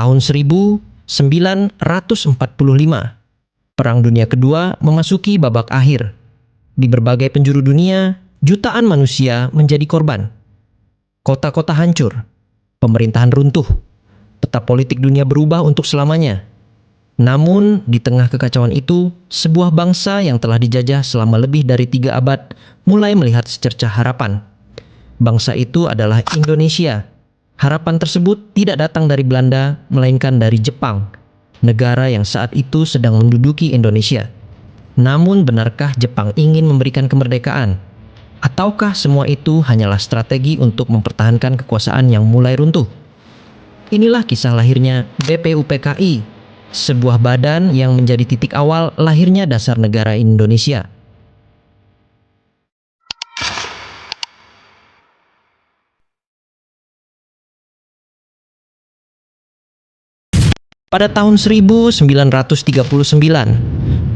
tahun 1945, Perang Dunia Kedua memasuki babak akhir. Di berbagai penjuru dunia, jutaan manusia menjadi korban. Kota-kota hancur, pemerintahan runtuh, peta politik dunia berubah untuk selamanya. Namun, di tengah kekacauan itu, sebuah bangsa yang telah dijajah selama lebih dari 3 abad mulai melihat secercah harapan. Bangsa itu adalah Indonesia. Harapan tersebut tidak datang dari Belanda, melainkan dari Jepang, negara yang saat itu sedang menduduki Indonesia. Namun, benarkah Jepang ingin memberikan kemerdekaan? Ataukah semua itu hanyalah strategi untuk mempertahankan kekuasaan yang mulai runtuh? Inilah kisah lahirnya BPUPKI, sebuah badan yang menjadi titik awal lahirnya dasar negara Indonesia. Pada tahun 1939,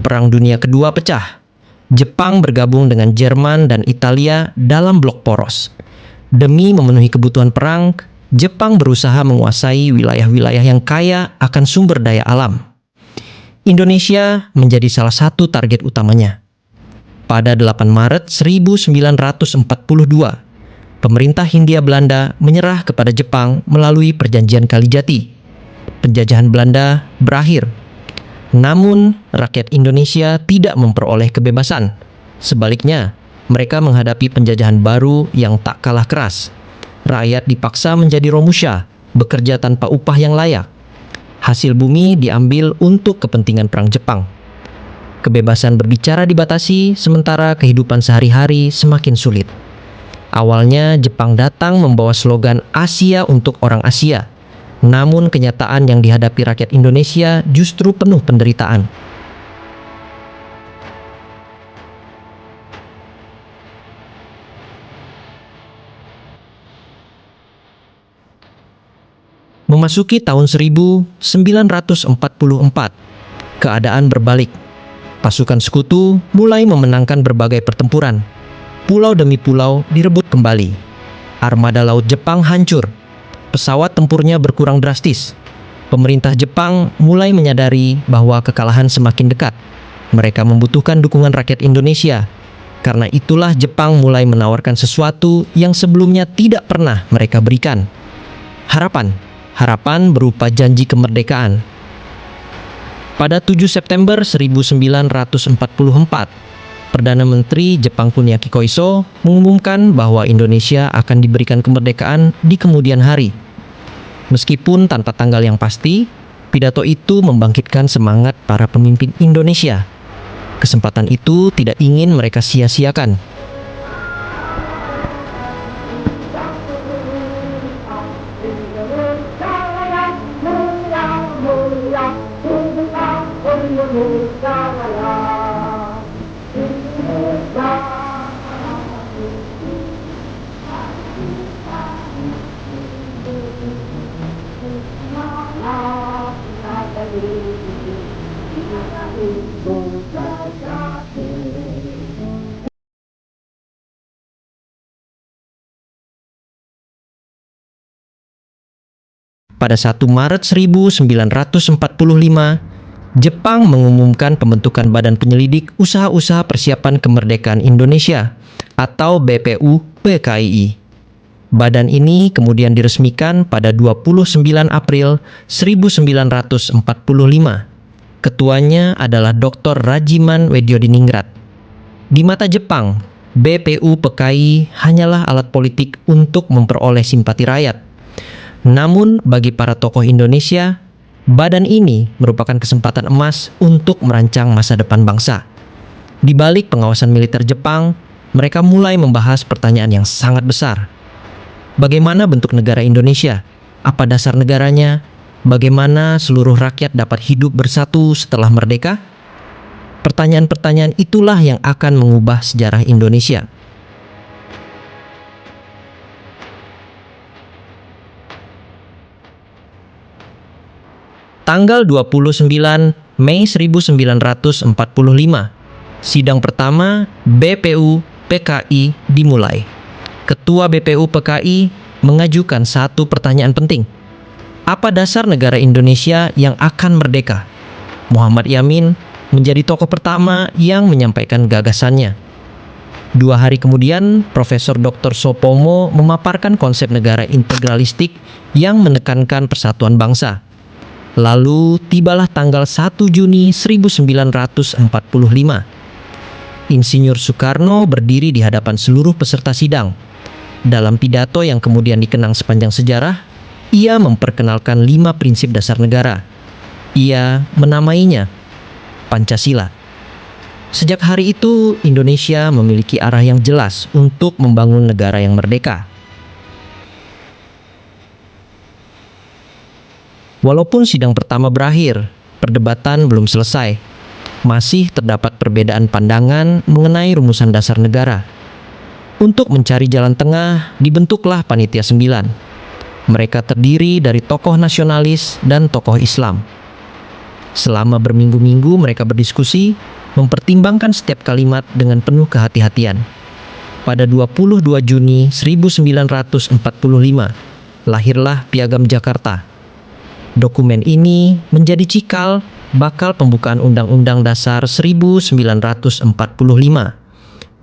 Perang Dunia Kedua pecah. Jepang bergabung dengan Jerman dan Italia dalam blok poros. Demi memenuhi kebutuhan perang, Jepang berusaha menguasai wilayah-wilayah yang kaya akan sumber daya alam. Indonesia menjadi salah satu target utamanya. Pada 8 Maret 1942, pemerintah Hindia Belanda menyerah kepada Jepang melalui Perjanjian Kalijati. Penjajahan Belanda berakhir. Namun, rakyat Indonesia tidak memperoleh kebebasan. Sebaliknya, mereka menghadapi penjajahan baru yang tak kalah keras. Rakyat dipaksa menjadi romusha, bekerja tanpa upah yang layak. Hasil bumi diambil untuk kepentingan perang Jepang. Kebebasan berbicara dibatasi, sementara kehidupan sehari-hari semakin sulit. Awalnya, Jepang datang membawa slogan Asia untuk orang Asia. Namun kenyataan yang dihadapi rakyat Indonesia justru penuh penderitaan. Memasuki tahun 1944, keadaan berbalik. Pasukan sekutu mulai memenangkan berbagai pertempuran. Pulau demi pulau direbut kembali. Armada laut Jepang hancur. Pesawat tempurnya berkurang drastis. Pemerintah Jepang mulai menyadari bahwa kekalahan semakin dekat. Mereka membutuhkan dukungan rakyat Indonesia. Karena itulah Jepang mulai menawarkan sesuatu yang sebelumnya tidak pernah mereka berikan. Harapan berupa janji kemerdekaan. Pada 7 September 1944, Perdana Menteri Jepang Kuniaki Koiso mengumumkan bahwa Indonesia akan diberikan kemerdekaan di kemudian hari. Meskipun tanpa tanggal yang pasti, pidato itu membangkitkan semangat para pemimpin Indonesia. Kesempatan itu tidak ingin mereka sia-siakan. Pada 1 Maret 1945, Jepang mengumumkan pembentukan Badan Penyelidik Usaha-Usaha Persiapan Kemerdekaan Indonesia atau BPUPKI. Badan ini kemudian diresmikan pada 29 April 1945. Ketuanya adalah Dr. Rajiman Wedyodiningrat. Di mata Jepang, BPUPKI hanyalah alat politik untuk memperoleh simpati rakyat. Namun bagi para tokoh Indonesia, badan ini merupakan kesempatan emas untuk merancang masa depan bangsa. Di balik pengawasan militer Jepang, mereka mulai membahas pertanyaan yang sangat besar. Bagaimana bentuk negara Indonesia? Apa dasar negaranya? Bagaimana seluruh rakyat dapat hidup bersatu setelah merdeka? Pertanyaan-pertanyaan itulah yang akan mengubah sejarah Indonesia. Tanggal 29 Mei 1945, sidang pertama BPUPKI dimulai. Ketua BPUPKI mengajukan satu pertanyaan penting. Apa dasar negara Indonesia yang akan merdeka? Muhammad Yamin menjadi tokoh pertama yang menyampaikan gagasannya. 2 hari kemudian, Profesor Dr. Sopomo memaparkan konsep negara integralistik yang menekankan persatuan bangsa. Lalu tibalah tanggal 1 Juni 1945. Insinyur Soekarno berdiri di hadapan seluruh peserta sidang. Dalam pidato yang kemudian dikenang sepanjang sejarah, ia memperkenalkan 5 prinsip dasar negara. Ia menamainya Pancasila. Sejak hari itu, Indonesia memiliki arah yang jelas untuk membangun negara yang merdeka. Walaupun sidang pertama berakhir, perdebatan belum selesai. Masih terdapat perbedaan pandangan mengenai rumusan dasar negara. Untuk mencari jalan tengah, dibentuklah Panitia 9. Mereka terdiri dari tokoh nasionalis dan tokoh Islam. Selama berminggu-minggu mereka berdiskusi, mempertimbangkan setiap kalimat dengan penuh kehati-hatian. Pada 22 Juni 1945, lahirlah Piagam Jakarta. Dokumen ini menjadi cikal bakal pembukaan Undang-Undang Dasar 1945.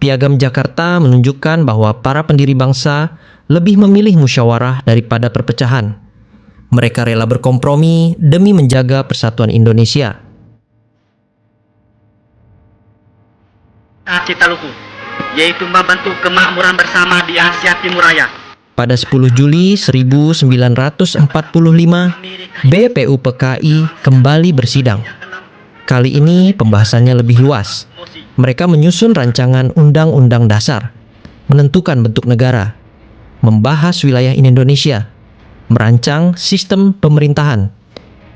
Piagam Jakarta menunjukkan bahwa para pendiri bangsa lebih memilih musyawarah daripada perpecahan. Mereka rela berkompromi demi menjaga persatuan Indonesia. Cita Luku, yaitu membantu kemakmuran bersama di Asia Timur Raya. Pada 10 Juli 1945, BPUPKI kembali bersidang. Kali ini pembahasannya lebih luas. Mereka menyusun rancangan Undang-Undang Dasar, menentukan bentuk negara, membahas wilayah Indonesia, merancang sistem pemerintahan.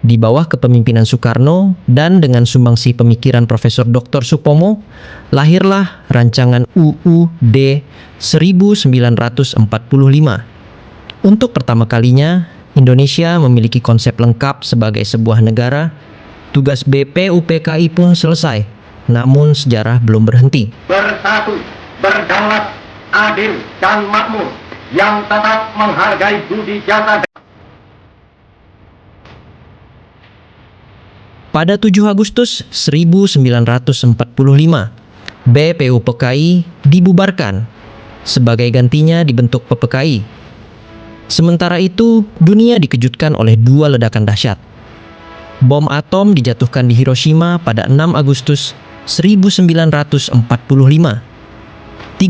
Di bawah kepemimpinan Soekarno dan dengan sumbangsih pemikiran Profesor Dr. Sopomo, lahirlah rancangan UUD 1945. Untuk pertama kalinya, Indonesia memiliki konsep lengkap sebagai sebuah negara. Tugas BPUPKI pun selesai, namun sejarah belum berhenti. Bersatu, berdaulat, adil, dan makmur, yang tetap menghargai budi jasa. Pada 7 Agustus 1945, BPUPKI dibubarkan. Sebagai gantinya dibentuk PPKI. Sementara itu, dunia dikejutkan oleh 2 ledakan dahsyat. Bom atom dijatuhkan di Hiroshima pada 6 Agustus 1945. 3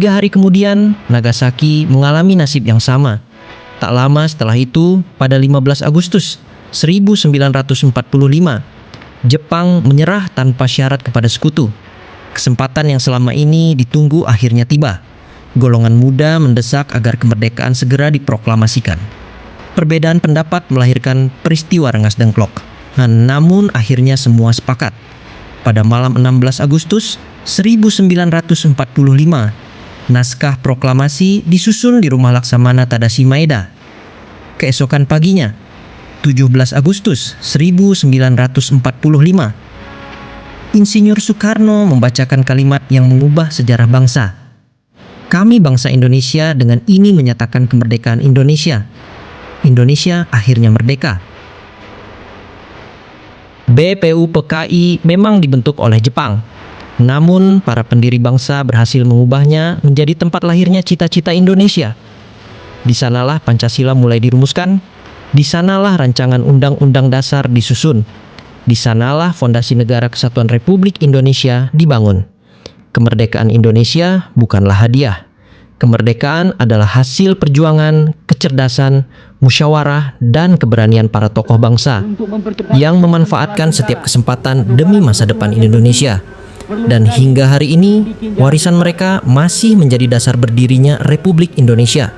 hari kemudian, Nagasaki mengalami nasib yang sama. Tak lama setelah itu, pada 15 Agustus 1945, Jepang menyerah tanpa syarat kepada sekutu. Kesempatan yang selama ini ditunggu akhirnya tiba. Golongan muda mendesak agar kemerdekaan segera diproklamasikan. Perbedaan pendapat melahirkan peristiwa Rengas Dengklok. Namun akhirnya semua sepakat. Pada malam 16 Agustus 1945, naskah proklamasi disusun di rumah Laksamana Tadashi Maeda. Keesokan paginya, 17 Agustus 1945, Insinyur Soekarno membacakan kalimat yang mengubah sejarah bangsa. Kami bangsa Indonesia dengan ini menyatakan kemerdekaan Indonesia. Indonesia akhirnya merdeka. BPUPKI memang dibentuk oleh Jepang. Namun, para pendiri bangsa berhasil mengubahnya menjadi tempat lahirnya cita-cita Indonesia. Di sanalah Pancasila mulai dirumuskan. Di sanalah rancangan Undang-Undang Dasar disusun. Di sanalah fondasi Negara Kesatuan Republik Indonesia dibangun. Kemerdekaan Indonesia bukanlah hadiah. Kemerdekaan adalah hasil perjuangan, kecerdasan, musyawarah, dan keberanian para tokoh bangsa yang memanfaatkan setiap kesempatan demi masa depan Indonesia. Dan hingga hari ini, warisan mereka masih menjadi dasar berdirinya Republik Indonesia.